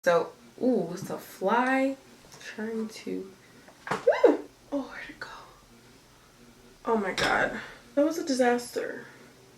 So, ooh, it's a fly trying to, oh, where'd it go? Oh my god, that was a disaster.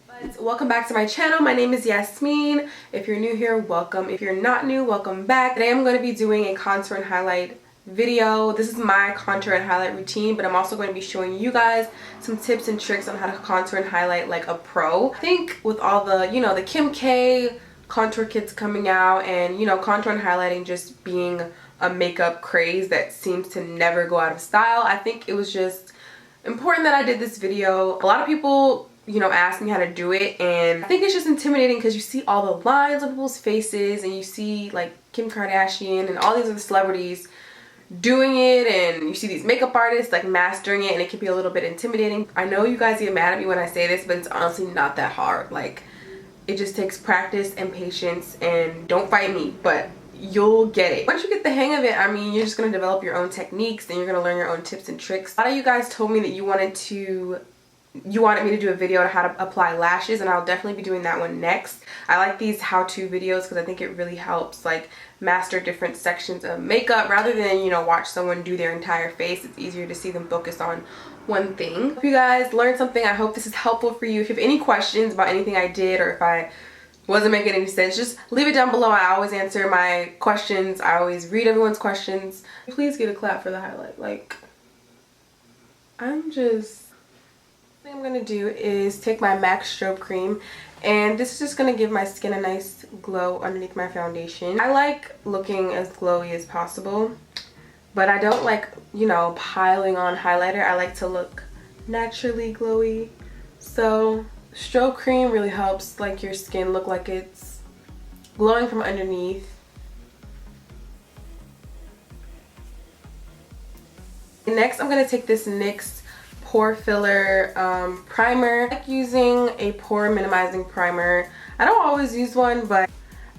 But welcome back to my channel. My name is Yasmine. If you're new here, welcome. If you're not new, welcome back. Today I'm going to be doing a contour and highlight video. This is my contour and highlight routine, but I'm also going to be showing you guys some tips and tricks on how to contour and highlight like a pro. I think with all the, you know, the Kim K contour kits coming out and, you know, contour and highlighting just being a makeup craze that seems to never go out of style, I think it was just important that I did this video. A lot of people, you know, ask me how to do it, and I think it's just intimidating because you see all the lines on people's faces and you see like Kim Kardashian and all these other celebrities doing it, and you see these makeup artists like mastering it, and it can be a little bit intimidating. I know you guys get mad at me when I say this, but it's honestly not that hard. Like, it just takes practice and patience, and don't fight me, but you'll get it. Once you get the hang of it, I mean, you're just going to develop your own techniques, then you're going to learn your own tips and tricks. A lot of you guys told me that you wanted me to do a video on how to apply lashes, and I'll definitely be doing that one next. I like these how-to videos because I think it really helps like master different sections of makeup rather than, you know, watch someone do their entire face. It's easier to see them focus on one thing. Hope you guys learned something. I hope this is helpful for you. If you have any questions about anything I did, or if I wasn't making any sense, just leave it down below. I always answer my questions. I always read everyone's questions. Please get a clap for the highlight. Like, the thing I'm gonna do is take my MAC Strobe Cream, and this is just gonna give my skin a nice glow underneath my foundation. I like looking as glowy as possible, but I don't like, you know, piling on highlighter. I like to look naturally glowy. So Strobe Cream really helps like your skin look like it's glowing from underneath. Next, I'm gonna take this NYX pore filler primer. I like using a pore minimizing primer. I don't always use one, but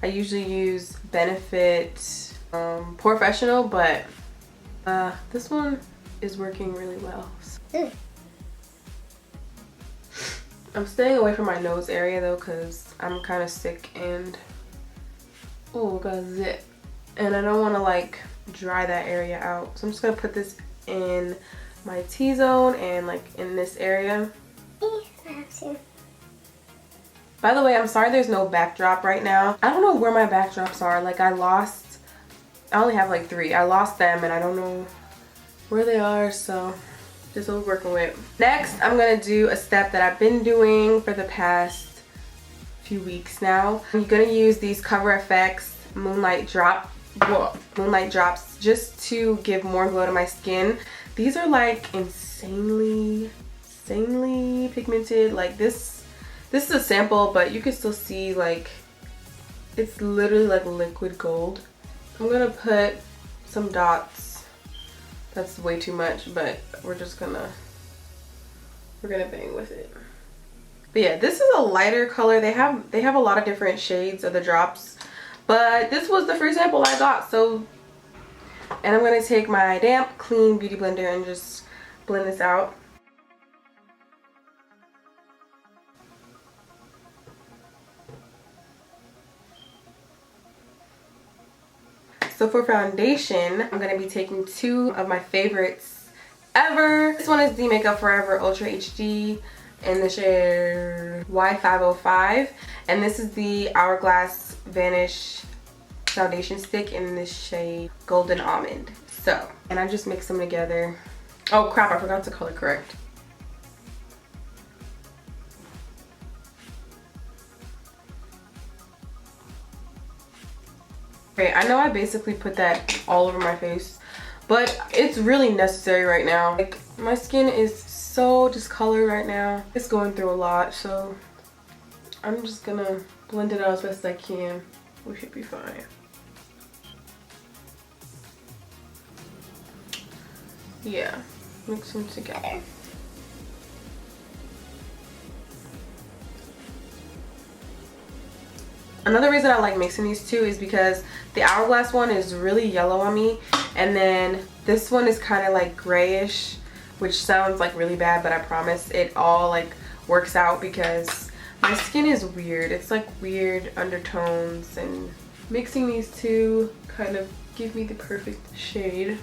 I usually use Benefit Professional, but this one is working really well. I'm staying away from my nose area though, because I'm kind of sick and got a zit, and I don't want to like dry that area out. So I'm just gonna put this in my T-zone and like in this area. By the way, I'm sorry there's no backdrop right now. I don't know where my backdrops are. Like, I only have like 3. I lost them and I don't know where they are, so this is what we're working with. Next, I'm gonna do a step that I've been doing for the past few weeks now. I'm gonna use these Cover FX Moonlight drops just to give more glow to my skin. These are like insanely pigmented. Like this is a sample, but you can still see like it's literally like liquid gold. I'm gonna put some dots. That's way too much, but we're gonna bang with it. But yeah, this is a lighter color. They have a lot of different shades of the drops, but this was the first sample I got. So, and I'm gonna take my damp clean beauty blender and just blend this out. So for foundation, I'm going to be taking 2 of my favorites ever. This one is the Makeup Forever Ultra HD in the shade Y505. And this is the Hourglass Vanish foundation stick in this shade Golden Almond. So, and I just mix them together. Oh crap, I forgot to color correct. Okay, I know I basically put that all over my face, but it's really necessary right now. Like, my skin is so discolored right now. It's going through a lot, so I'm just gonna blend it out as best I can. We should be fine. Yeah, mix them together. Another reason I like mixing these two is because the Hourglass one is really yellow on me, and then this one is kind of like grayish, which sounds like really bad, but I promise it all like works out because my skin is weird. It's like weird undertones and Mixing these two kind of give me the perfect shade.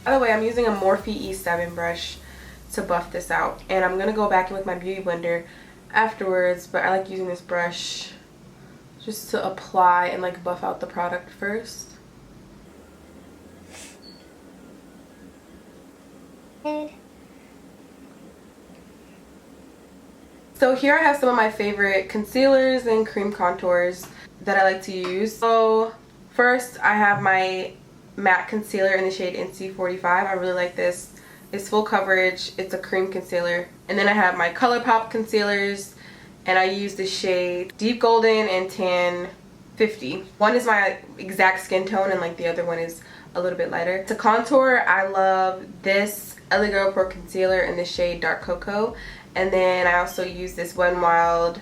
By the way, I'm using a Morphe E7 brush to buff this out, and I'm gonna go back in with my beauty blender afterwards, but I like using this brush just to apply and like buff out the product first. So here I have some of my favorite concealers and cream contours that I like to use. So first I have my matte concealer in the shade NC45. I really like this. It's full coverage. It's a cream concealer. And then I have my Colourpop concealers, and I use the shade Deep Golden and Tan 50. One is my exact skin tone, and like the other one is a little bit lighter. To contour, I love this LA Girl Pro concealer in the shade Dark Cocoa. And then I also use this Wet n Wild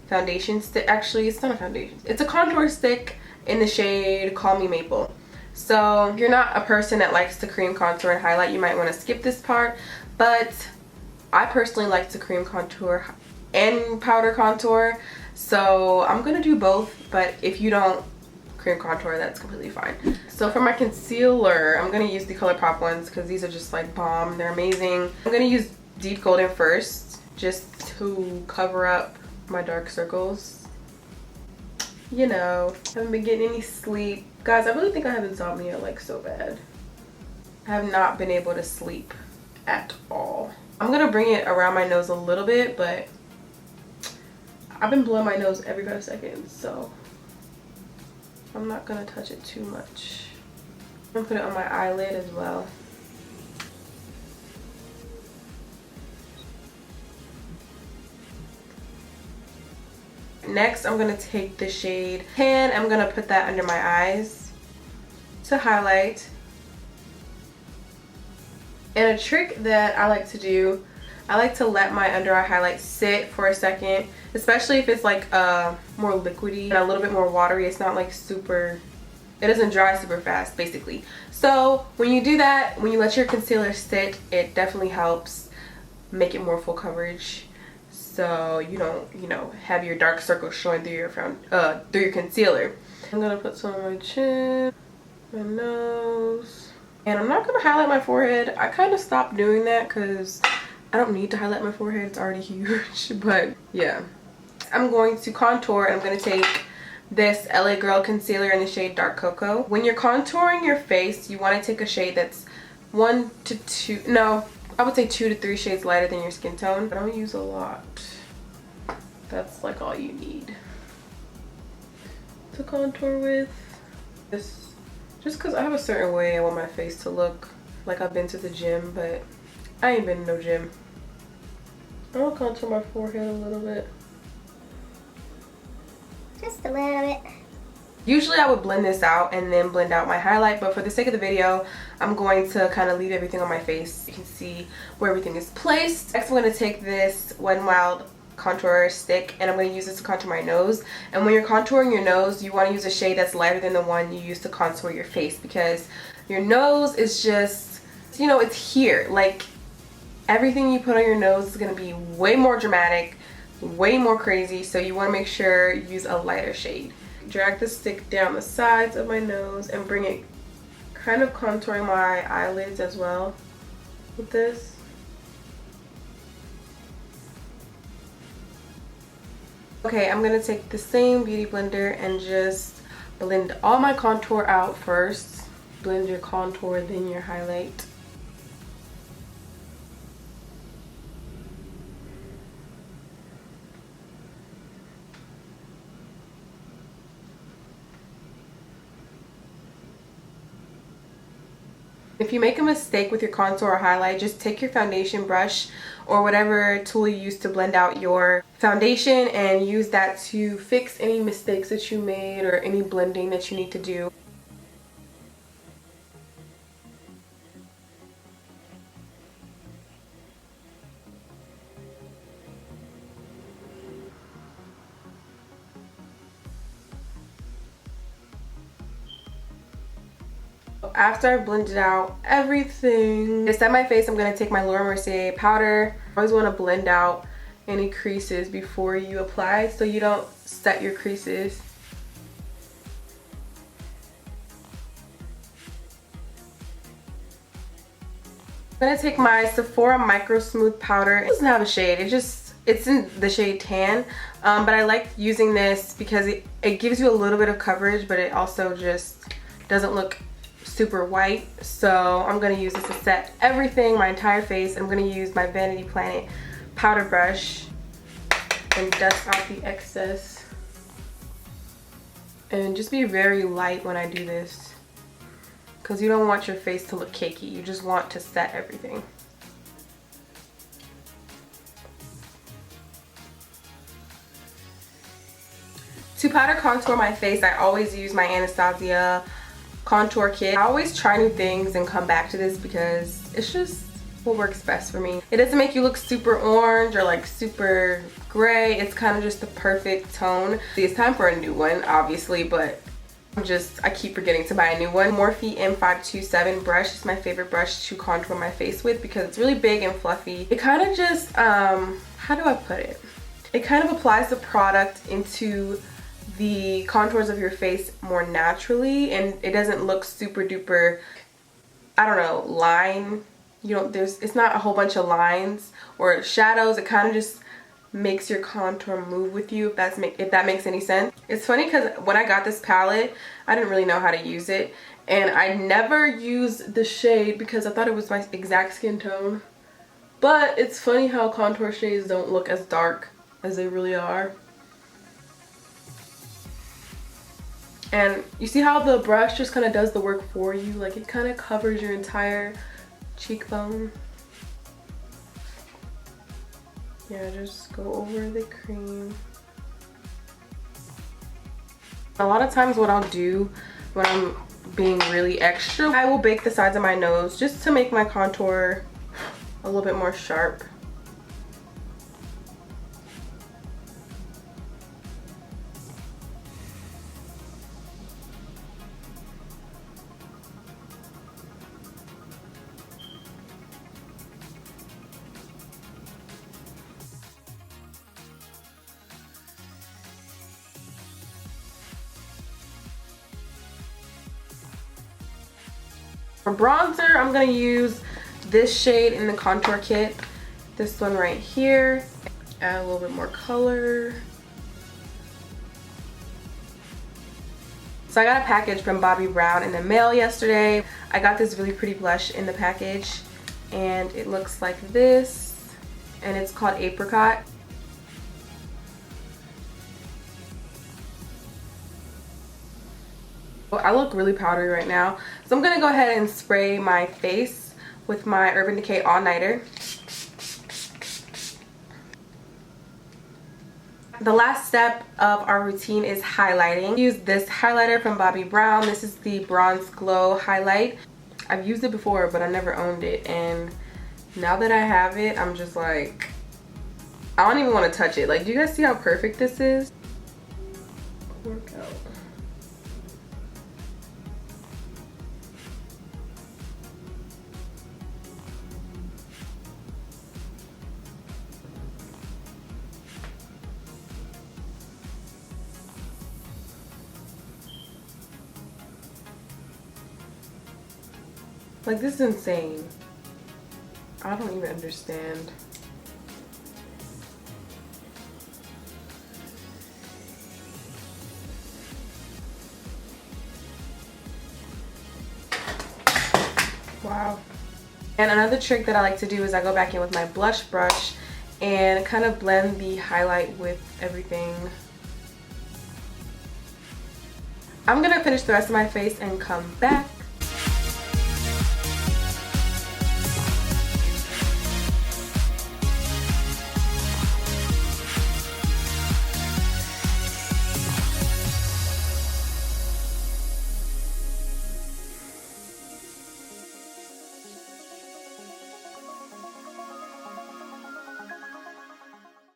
foundation stick. Actually, it's not a foundation. It's a contour stick in the shade Call Me Maple. So if you're not a person that likes to cream contour and highlight, you might want to skip this part. But I personally like to cream contour and powder contour. So I'm going to do both. But if you don't cream contour, that's completely fine. So for my concealer, I'm going to use the Colourpop ones because these are just like bomb. They're amazing. I'm going to use Deep Golden first, just to cover up my dark circles. You know, haven't been getting any sleep. Guys, I really think I have insomnia like so bad. I have not been able to sleep at all. I'm gonna bring it around my nose a little bit, but I've been blowing my nose every 5 seconds, so I'm not gonna touch it too much. I'm gonna put it on my eyelid as well. Next, I'm going to take the shade Tan. I'm going to put that under my eyes to highlight. And a trick that I like to do, I like to let my under eye highlight sit for a second, especially if it's like more liquidy and a little bit more watery. It's not like super, it doesn't dry super fast basically. So when you do that, when you let your concealer sit, it definitely helps make it more full coverage. So you don't, you know, have your dark circles showing through your concealer. I'm gonna put some on my chin, my nose, and I'm not gonna highlight my forehead. I kind of stopped doing that because I don't need to highlight my forehead. It's already huge. But yeah, I'm going to contour, and I'm gonna take this LA Girl concealer in the shade Dark Cocoa. When you're contouring your face, you want to take a shade that's 1 to 2, no, I would say 2 to 3 shades lighter than your skin tone. I don't use a lot. That's like all you need to contour with. This, just because I have a certain way I want my face to look. Like I've been to the gym, but I ain't been to no gym. I'm gonna contour my forehead a little bit. Just a little bit. Usually I would blend this out and then blend out my highlight, but for the sake of the video, I'm going to kind of leave everything on my face. You can see where everything is placed. Next, I'm going to take this Wet n Wild contour stick, and I'm going to use this to contour my nose. And when you're contouring your nose, you want to use a shade that's lighter than the one you use to contour your face, because your nose is just, you know, it's here. Like, everything you put on your nose is going to be way more dramatic, way more crazy, so you want to make sure you use a lighter shade. Drag the stick down the sides of my nose and bring it kind of contouring my eyelids as well with this. Okay, I'm going to take the same beauty blender and just blend all my contour out first. Blend your contour, then your highlight. If you make a mistake with your contour or highlight, just take your foundation brush or whatever tool you use to blend out your foundation and use that to fix any mistakes that you made or any blending that you need to do. After I've blended out everything, to set my face, I'm going to take my Laura Mercier powder. I always want to blend out any creases before you apply so you don't set your creases. I'm gonna take my Sephora Microsmooth powder. It doesn't have a shade, it's in the shade tan, but I like using this because it gives you a little bit of coverage, but it also just doesn't look super white. So I'm gonna use this to set everything, my entire face. I'm gonna use my Vanity Planet powder brush and dust out the excess. And just be very light when I do this, because you don't want your face to look cakey. You just want to set everything. To powder contour my face, I always use my Anastasia contour kit. I always try new things and come back to this because it's just what works best for me. It doesn't make you look super orange or like super gray. It's kind of just the perfect tone. It's time for a new one, obviously, but I keep forgetting to buy a new one. Morphe M527 brush is my favorite brush to contour my face with because it's really big and fluffy. It kind of just, how do I put it? It kind of applies the product into the contours of your face more naturally, and it doesn't look super duper, I don't know, line. It's not a whole bunch of lines or shadows. It kind of just makes your contour move with you, if that makes any sense. It's funny because when I got this palette, I didn't really know how to use it, and I never used the shade because I thought it was my exact skin tone. But it's funny how contour shades don't look as dark as they really are. And you see how the brush just kind of does the work for you? Like, it kind of covers your entire cheekbone. Yeah, just go over the cream. A lot of times what I'll do when I'm being really extra, I will bake the sides of my nose just to make my contour a little bit more sharp. For bronzer, I'm going to use this shade in the contour kit. This one right here. Add a little bit more color. So I got a package from Bobbi Brown in the mail yesterday. I got this really pretty blush in the package, and it looks like this, and it's called Apricot. I look really powdery right now, so I'm gonna go ahead and spray my face with my Urban Decay All Nighter. The last step of our routine is highlighting. Use this highlighter from Bobbi Brown. This is the Bronze Glow highlight. I've used it before, but I never owned it, and now that I have it, I'm just like, I don't even want to touch it. Like, do you guys see how perfect this is? Work out. Like, this is insane. I don't even understand. Wow. And another trick that I like to do is I go back in with my blush brush and kind of blend the highlight with everything. I'm gonna finish the rest of my face and come back.